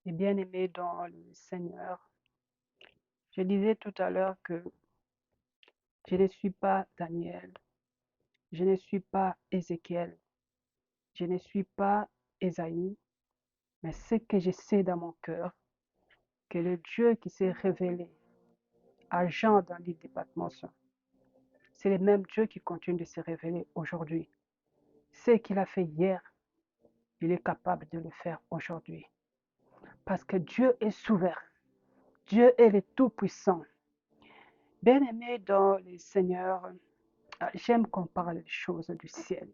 Et bien-aimés dans le Seigneur, je disais tout à l'heure que je ne suis pas Daniel, je ne suis pas Ézéchiel, je ne suis pas Ésaïe, mais ce que je sais dans mon cœur, que le Dieu qui s'est révélé à Jean dans l'île des Patmos, c'est le même Dieu qui continue de se révéler aujourd'hui. Ce qu'il a fait hier, il est capable de le faire aujourd'hui. Parce que Dieu est souverain, Dieu est le Tout-Puissant. Bien-aimés dans le Seigneur, j'aime qu'on parle des choses du ciel.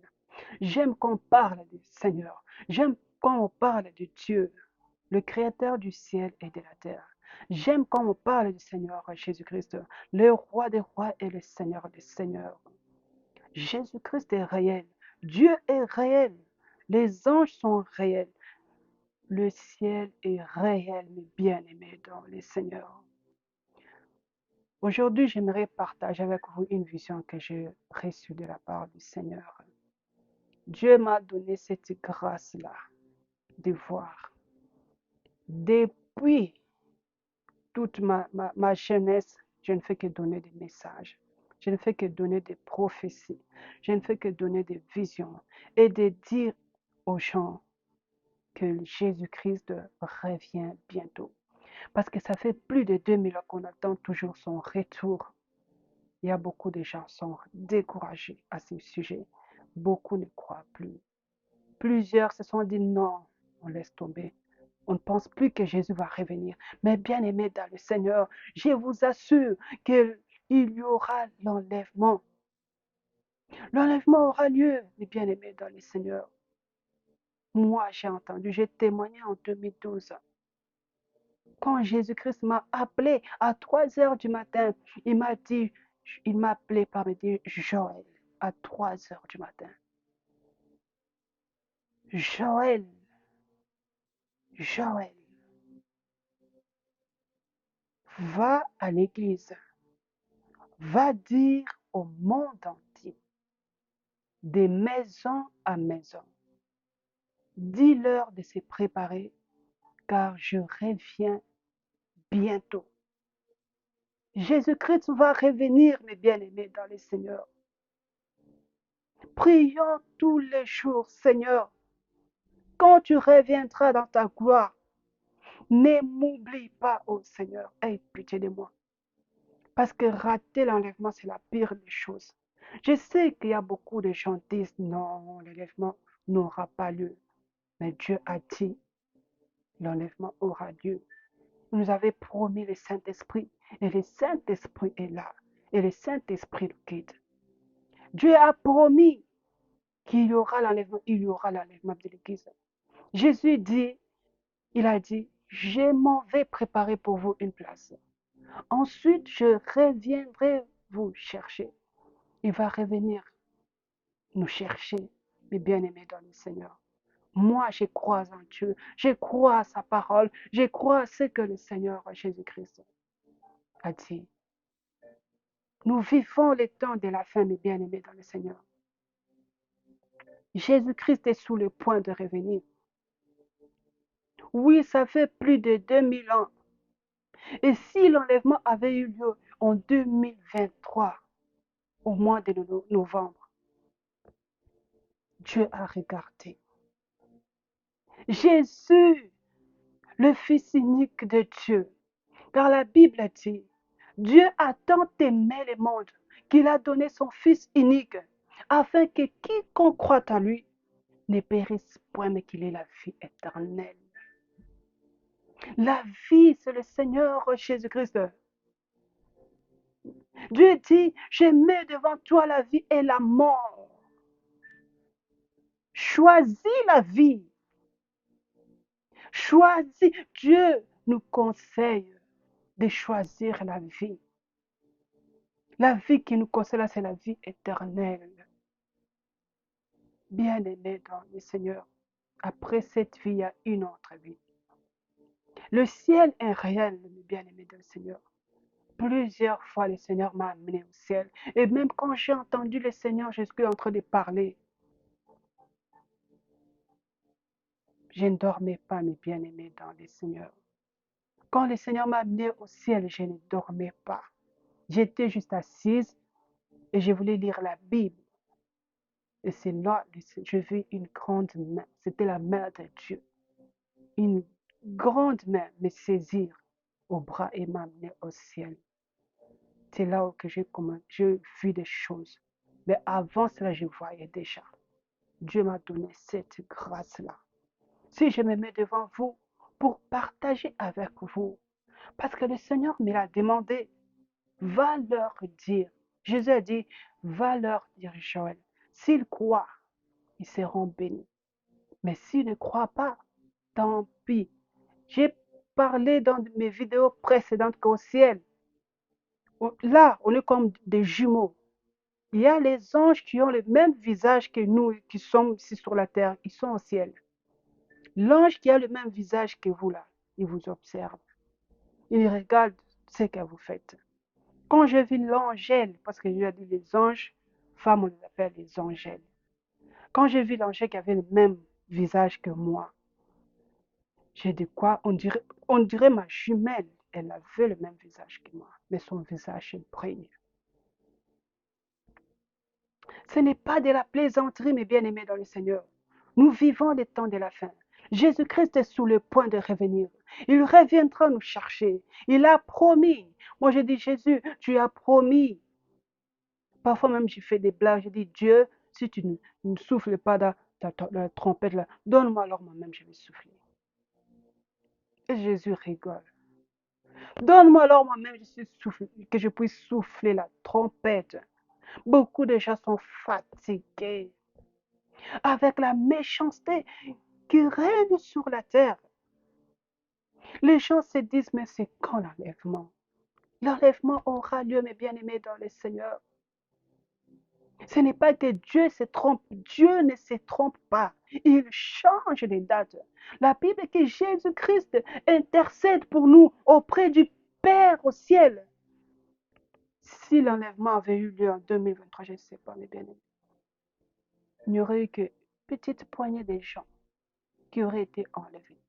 J'aime qu'on parle du Seigneur. J'aime quand on parle de Dieu, le Créateur du ciel et de la terre. J'aime quand on parle du Seigneur Jésus-Christ, le roi des rois et le Seigneur des seigneurs. Jésus-Christ est réel. Dieu est réel. Les anges sont réels. Le ciel est réel, mes bien-aimés dans le Seigneur. Aujourd'hui, j'aimerais partager avec vous une vision que j'ai reçue de la part du Seigneur. Dieu m'a donné cette grâce-là de voir. Depuis toute ma jeunesse, je ne fais que donner des messages. Je ne fais que donner des prophéties. Je ne fais que donner des visions et de dire aux gens que Jésus-Christ revient bientôt. Parce que ça fait plus de 2000 ans qu'on attend toujours son retour. Il y a beaucoup de gens qui sont découragés à ce sujet. Beaucoup ne croient plus. Plusieurs se sont dit non, on laisse tomber. On ne pense plus que Jésus va revenir. Mais bien aimé dans le Seigneur, je vous assure qu'il y aura l'enlèvement. L'enlèvement aura lieu, mes bien-aimés dans le Seigneur. Moi, j'ai entendu, j'ai témoigné en 2012. Quand Jésus-Christ m'a appelé à 3 heures du matin, il m'a dit, il m'a appelé par me dire Joël, à 3 heures du matin. Joël, Joël, va à l'église, va dire au monde entier, de maison à maison, dis-leur de se préparer, car je reviens bientôt. Jésus-Christ va revenir, mes bien-aimés dans le Seigneur. Prions tous les jours, Seigneur, quand tu reviendras dans ta gloire, ne m'oublie pas, ô Seigneur, aie pitié de moi. Parce que rater l'enlèvement, c'est la pire des choses. Je sais qu'il y a beaucoup de gens qui disent non, l'enlèvement n'aura pas lieu. Mais Dieu a dit, l'enlèvement aura lieu. Il nous avait promis le Saint-Esprit. Et le Saint-Esprit est là. Et le Saint-Esprit le guide. Dieu a promis qu'il y aura l'enlèvement. Il y aura l'enlèvement de l'Église. Jésus dit, il a dit, je m'en vais préparer pour vous une place. Ensuite, je reviendrai vous chercher. Il va revenir nous chercher, mes bien-aimés dans le Seigneur. Moi, je crois en Dieu, je crois à sa parole, je crois à ce que le Seigneur Jésus-Christ a dit. Nous vivons les temps de la fin, mes bien-aimés dans le Seigneur. Jésus-Christ est sous le point de revenir. Oui, ça fait plus de 2000 ans. Et si l'enlèvement avait eu lieu en 2023, au mois de novembre, Dieu a regardé. Jésus, le Fils unique de Dieu, car la Bible dit, Dieu a tant aimé le monde qu'il a donné son Fils unique, afin que quiconque croit en lui ne périsse point, mais qu'il ait la vie éternelle. La vie, c'est le Seigneur Jésus-Christ. Dieu dit, je mets devant toi la vie et la mort. Choisis la vie. Choisis. Dieu nous conseille de choisir la vie. La vie qui nous conseille, c'est la vie éternelle. Bien-aimés dans le Seigneur, après cette vie, il y a une autre vie. Le ciel est réel, mes bien-aimés dans le Seigneur. Plusieurs fois, le Seigneur m'a amené au ciel. Et même quand j'ai entendu le Seigneur Jésus en train de parler, Je ne dormais pas, mes bien-aimés dans le Seigneur. Quand le Seigneur m'a amené au ciel, je ne dormais pas. J'étais juste assise et je voulais lire la Bible. Et c'est là que je vis une grande main. C'était la main de Dieu. Une grande main me saisir au bras et m'amener au ciel. C'est là où j'ai vu des choses. Mais avant cela, je voyais déjà. Dieu m'a donné cette grâce-là. Si je me mets devant vous pour partager avec vous, parce que le Seigneur me l'a demandé, va leur dire. Jésus a dit, va leur dire, Joël, s'ils croient, ils seront bénis. Mais s'ils ne croient pas, tant pis. J'ai parlé dans mes vidéos précédentes qu'au ciel, là, on est comme des jumeaux. Il y a les anges qui ont le même visage que nous qui sommes ici sur la terre. Ils sont au ciel. L'ange qui a le même visage que vous là, il vous observe. Il regarde ce que vous faites. Quand j'ai vu l'angèle, parce que Dieu a dit les anges, femmes on les appelle les angèles. Quand j'ai vu l'angèle qui avait le même visage que moi, j'ai dit quoi? On dirait ma jumelle. Elle avait le même visage que moi, mais son visage brille. Ce n'est pas de la plaisanterie, mes bien-aimés dans le Seigneur. Nous vivons les temps de la fin. Jésus-Christ est sur le point de revenir. Il reviendra nous chercher. Il a promis. Moi, je dis, Jésus, tu as promis. Parfois même, je fais des blagues. Je dis, Dieu, si tu ne souffles pas dans la trompette, là, donne-moi alors moi-même, je vais souffler. Et Jésus rigole. Donne-moi alors moi-même, que je puisse souffler la trompette. Beaucoup de gens sont fatigués avec la méchanceté qui règne sur la terre. Les gens se disent, mais c'est quand l'enlèvement? L'enlèvement aura lieu, mes bien-aimés dans le Seigneur. Ce n'est pas que Dieu se trompe. Dieu ne se trompe pas. Il change les dates. La Bible dit que Jésus-Christ intercède pour nous auprès du Père au ciel. Si l'enlèvement avait eu lieu en 2023, je ne sais pas, mes bien-aimés, il n'y aurait eu que petite poignée de gens qui auraient été enlevés.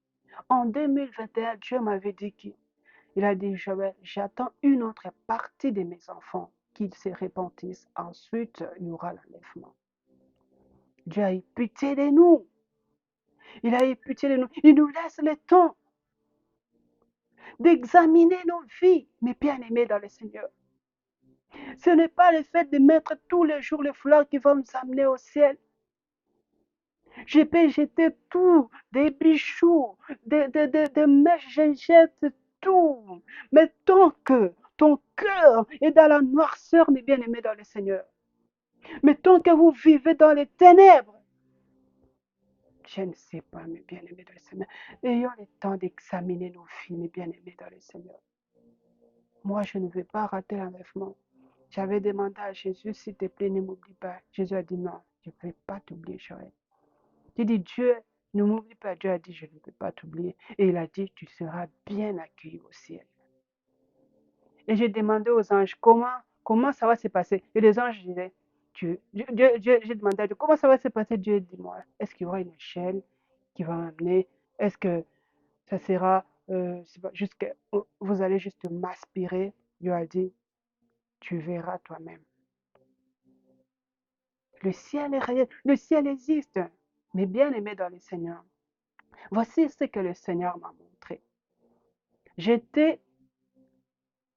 En 2021, Dieu m'avait dit qu'il a dit, Joël, j'attends une autre partie de mes enfants qu'ils se repentissent. Ensuite, il y aura l'enlèvement. Dieu a eu pitié de nous. Il a eu pitié de nous. Il nous laisse le temps d'examiner nos vies, mes bien-aimés dans le Seigneur. Ce n'est pas le fait de mettre tous les jours les fleurs qui vont nous amener au ciel. Je peux jeter tout, des bijoux, des mèches, je jette tout. Mais tant que ton cœur est dans la noirceur, mes bien-aimés dans le Seigneur, mais tant que vous vivez dans les ténèbres, je ne sais pas, mes bien-aimés dans le Seigneur, ayons le temps d'examiner nos vies, mes bien-aimés dans le Seigneur. Moi, je ne veux pas rater l'enlèvement. J'avais demandé à Jésus, s'il te plaît, ne m'oublie pas. Jésus a dit non, je ne vais pas t'oublier, Joël. J'ai dit, Dieu, ne m'oublie pas. Dieu a dit, je ne peux pas t'oublier. Et il a dit, tu seras bien accueilli au ciel. Et j'ai demandé aux anges, comment ça va se passer? Et les anges disaient, j'ai demandé à Dieu, comment ça va se passer? Dieu, dis-moi, est-ce qu'il y aura une échelle qui va m'amener? Est-ce que ça sera, vous allez juste m'aspirer? Dieu a dit, tu verras toi-même. Le ciel est réel, le ciel existe. Mais bien aimé dans le Seigneur, voici ce que le Seigneur m'a montré. J'étais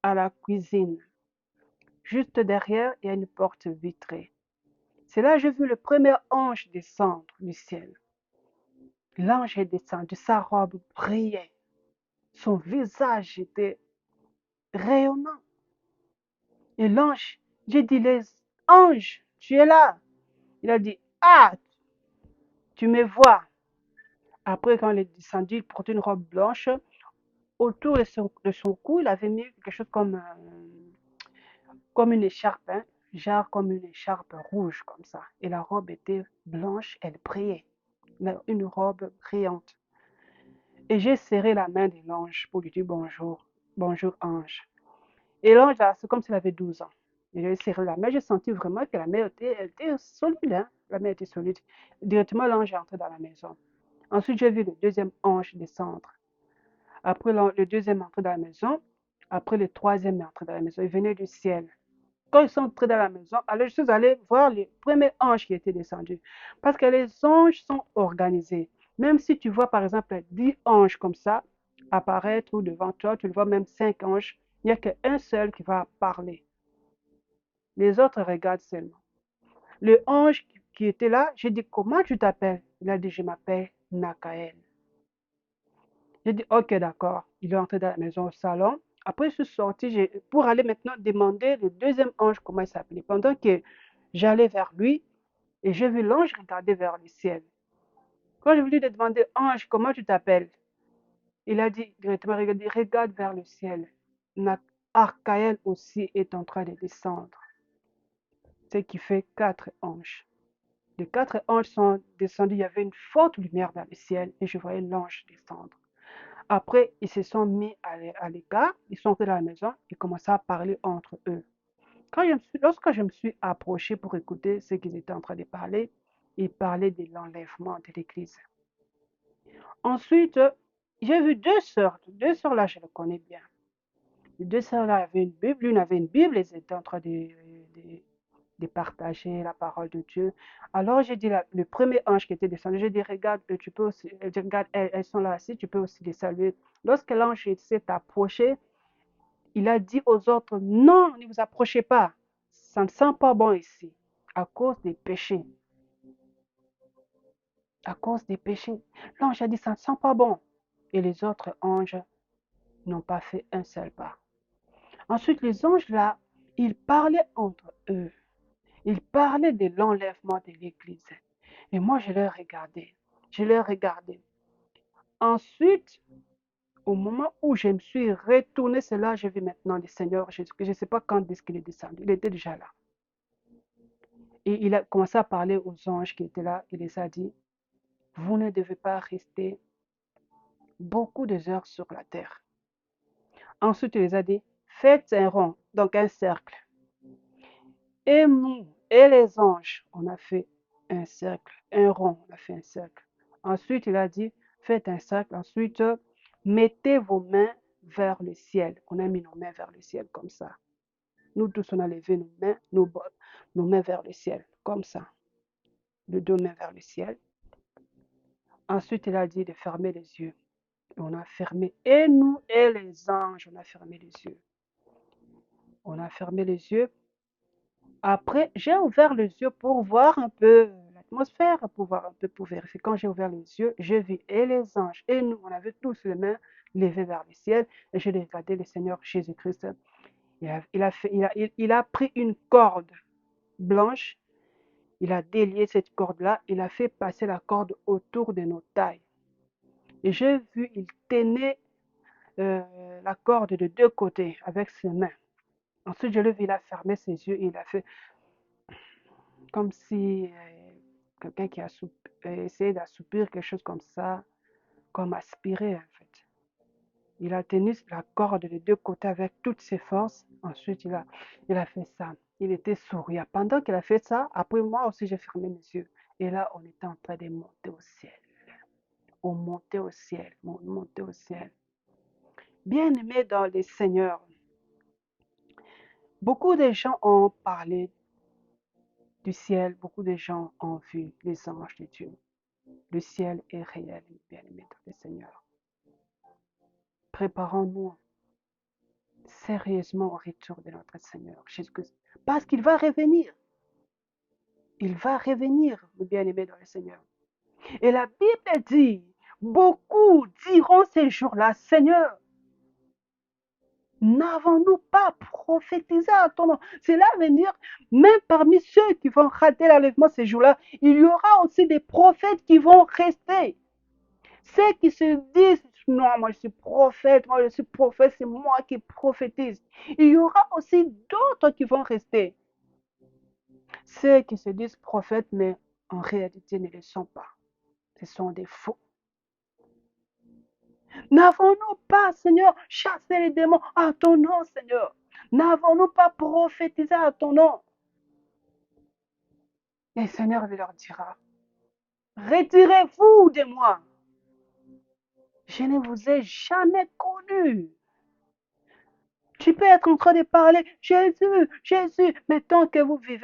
à la cuisine. Juste derrière, il y a une porte vitrée. C'est là que j'ai vu le premier ange descendre du ciel. L'ange est descendu, sa robe brillait. Son visage était rayonnant. Et l'ange, j'ai dit, les anges, tu es là. Il a dit, ah, tu me vois. Après, quand il est descendu, il portait une robe blanche. Autour de son cou, il avait mis quelque chose comme une écharpe, hein, genre comme une écharpe rouge, comme ça. Et la robe était blanche, elle brillait. Une robe brillante. Et j'ai serré la main de l'ange pour lui dire bonjour. Bonjour, ange. Et l'ange, c'est comme s'il avait 12 ans. Et j'ai serré la main, j'ai senti vraiment que la main était solide. Hein? La main était solide. Directement, l'ange est entré dans la maison. Ensuite, j'ai vu le deuxième ange descendre. Après le deuxième entrer dans la maison. Après le troisième entrer dans la maison. Il venait du ciel. Quand ils sont entrés dans la maison, alors je suis allée voir le premier ange qui était descendu. Parce que les anges sont organisés. Même si tu vois par exemple 10 anges comme ça apparaître devant toi, tu le vois même 5 anges, il n'y a qu'un seul qui va parler. Les autres regardent seulement. Le ange qui était là, j'ai dit, comment tu t'appelles? Il a dit, je m'appelle Nakaël. J'ai dit, ok, d'accord. Il est entré dans la maison au salon. Après, je suis sortie pour aller maintenant demander le deuxième ange comment il s'appelait. Pendant que j'allais vers lui, et j'ai vu l'ange regarder vers le ciel. Quand je voulais lui demander, ange, comment tu t'appelles? Il a dit directement, regarde vers le ciel. Archaël aussi est en train de descendre. Ce qui fait 4 anges. Les 4 anges sont descendus, il y avait une forte lumière dans le ciel et je voyais l'ange descendre. Après, ils se sont mis à l'écart, ils sont entrés dans la maison, ils commençaient à parler entre eux. Lorsque je me suis approchée pour écouter ce qu'ils étaient en train de parler, ils parlaient de l'enlèvement de l'Église. Ensuite, j'ai vu deux sœurs. Deux sœurs là, je les connais bien. Les deux sœurs là avaient une Bible. L'une avait une Bible, elles étaient en train de partager la parole de Dieu. Alors j'ai dit, le premier ange qui était descendu, j'ai dit, regarde, tu peux aussi, regarde, elles sont là assis, tu peux aussi les saluer. Lorsque l'ange s'est approché, il a dit aux autres, non, ne vous approchez pas. Ça ne sent pas bon ici, à cause des péchés. À cause des péchés. L'ange a dit, ça ne sent pas bon. Et les autres anges n'ont pas fait un seul pas. Ensuite, les anges là, ils parlaient entre eux. Ils parlaient de l'enlèvement de l'Église. Et moi, je les regardais. Je les regardais. Ensuite, au moment où je me suis retournée, c'est là que j'ai vu maintenant le Seigneur Jésus. Je ne sais pas quand est-ce qu'il est descendu. Il était déjà là. Et il a commencé à parler aux anges qui étaient là. Il les a dit, vous ne devez pas rester beaucoup d'heures sur la terre. Ensuite, il les a dit, faites un rond, donc un cercle. Et nous, et les anges, on a fait un cercle, un rond, on a fait un cercle. Ensuite, il a dit, faites un cercle. Ensuite, mettez vos mains vers le ciel. On a mis nos mains vers le ciel comme ça. Nous tous, on a levé nos mains vers le ciel, comme ça. Les deux mains vers le ciel. Ensuite, il a dit de fermer les yeux. Et on a fermé, et nous et les anges, on a fermé les yeux. On a fermé les yeux. Après, j'ai ouvert les yeux pour voir un peu l'atmosphère, pour voir un peu, pour vérifier. Quand j'ai ouvert les yeux, j'ai vu et les anges et nous, on avait tous les mains levées vers le ciel et je regardé le Seigneur Jésus-Christ. Il a pris une corde blanche, il a délié cette corde-là, il a fait passer la corde autour de nos tailles. Et j'ai vu, il tenait la corde de deux côtés avec ses mains. Ensuite, je l'ai vu, il a fermé ses yeux et il a fait comme si quelqu'un qui a essayé d'assoupir quelque chose comme ça, comme aspirer en fait. Il a tenu la corde de deux côtés avec toutes ses forces. Ensuite, il a fait ça. Il était souriant. Pendant qu'il a fait ça, après moi aussi, j'ai fermé mes yeux. Et là, on était en train de monter au ciel. On montait au ciel. On montait au ciel. Bien-aimés dans les Seigneurs, beaucoup de gens ont parlé du ciel. Beaucoup de gens ont vu les anges de Dieu. Le ciel est réel, bien-aimés dans le Seigneur. Préparons-nous sérieusement au retour de notre Seigneur Jésus-Christ. Parce qu'il va revenir. Il va revenir, bien-aimés dans le Seigneur. Et la Bible dit, beaucoup diront ces jours-là, Seigneur, n'avons-nous pas prophétisé à ton nom? Cela veut dire, même parmi ceux qui vont rater l'enlèvement ces jours-là, il y aura aussi des prophètes qui vont rester. Ceux qui se disent, non, moi je suis prophète, c'est moi qui prophétise. Il y aura aussi d'autres qui vont rester. Ceux qui se disent prophètes, mais en réalité ne le sont pas. Ce sont des faux. N'avons-nous pas, Seigneur, chassé les démons à ton nom, Seigneur? N'avons-nous pas prophétisé à ton nom? Et le Seigneur leur dira, retirez-vous de moi, Je ne vous ai jamais connu. Tu peux être en train de parler, Jésus, Jésus, mais tant que vous vivez